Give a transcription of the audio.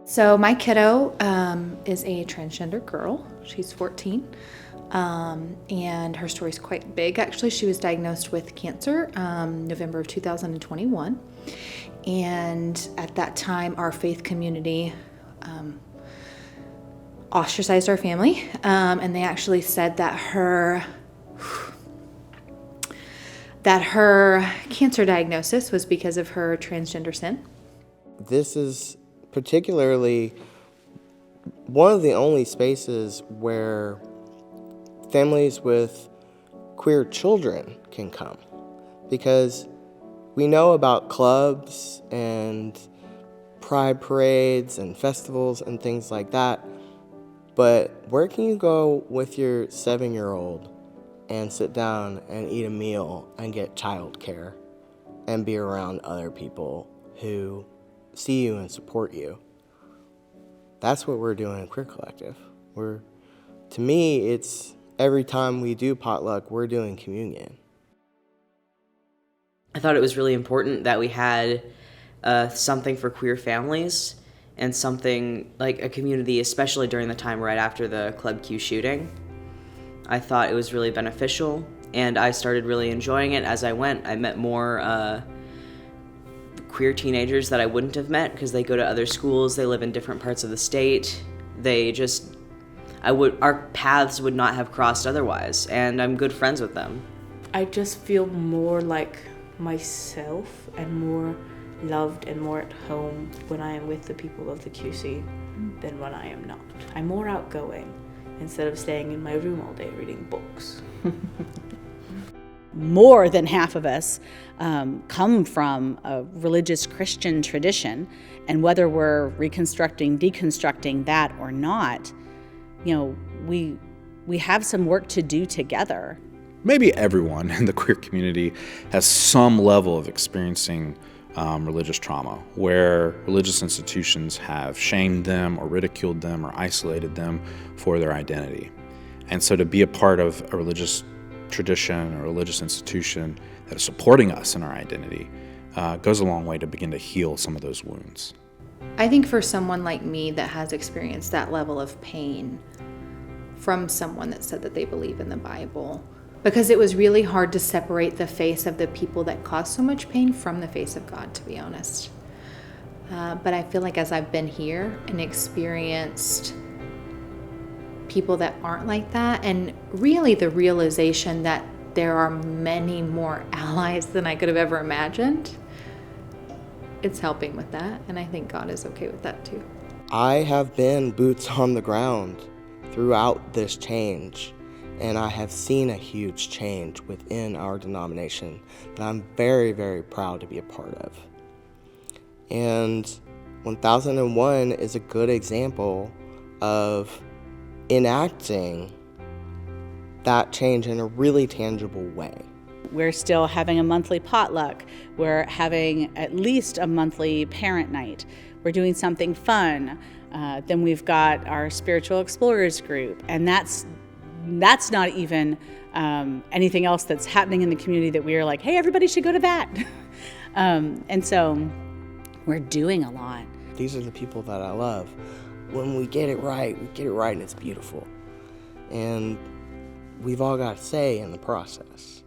So my kiddo is a transgender girl. She's 14. And her story's quite big. Actually, she was diagnosed with cancer November of 2021. And at that time, our faith community ostracized our family. And they actually said that her cancer diagnosis was because of her transgender sin. This is particularly one of the only spaces where families with queer children can come, because we know about clubs and pride parades and festivals and things like that, but where can you go with your 7-year-old and sit down and eat a meal and get childcare and be around other people who see you and support you? That's what we're doing in Queer Collective. To me, it's every time we do potluck, we're doing communion. I thought it was really important that we had something for queer families and something like a community, especially during the time right after the Club Q shooting. I thought it was really beneficial, and I started really enjoying it as I went. I met more queer teenagers that I wouldn't have met because they go to other schools, they live in different parts of the state. Our paths would not have crossed otherwise, and I'm good friends with them. I just feel more like myself and more loved and more at home when I am with the people of the QC than when I am not. I'm more outgoing instead of staying in my room all day reading books. More than half of us come from a religious Christian tradition, and whether we're reconstructing, deconstructing that or not, we have some work to do together. Maybe everyone in the queer community has some level of experiencing religious trauma, where religious institutions have shamed them or ridiculed them or isolated them for their identity. And so to be a part of a religious tradition or religious institution that is supporting us in our identity goes a long way to begin to heal some of those wounds. I think for someone like me that has experienced that level of pain from someone that said that they believe in the Bible, because it was really hard to separate the face of the people that caused so much pain from the face of God, to be honest. But I feel like as I've been here and experienced people that aren't like that, and really the realization that there are many more allies than I could have ever imagined, it's helping with that, and I think God is okay with that too. I have been boots on the ground throughout this change, and I have seen a huge change within our denomination that I'm very, very proud to be a part of. And 1001 is a good example of enacting that change in a really tangible way. We're still having a monthly potluck. We're having at least a monthly parent night. We're doing something fun. Then we've got our Spiritual Explorers group, and that's not even anything else that's happening in the community that we are like, hey, everybody should go to that. And so we're doing a lot. These are the people that I love. When we get it right and it's beautiful. And we've all got a say in the process.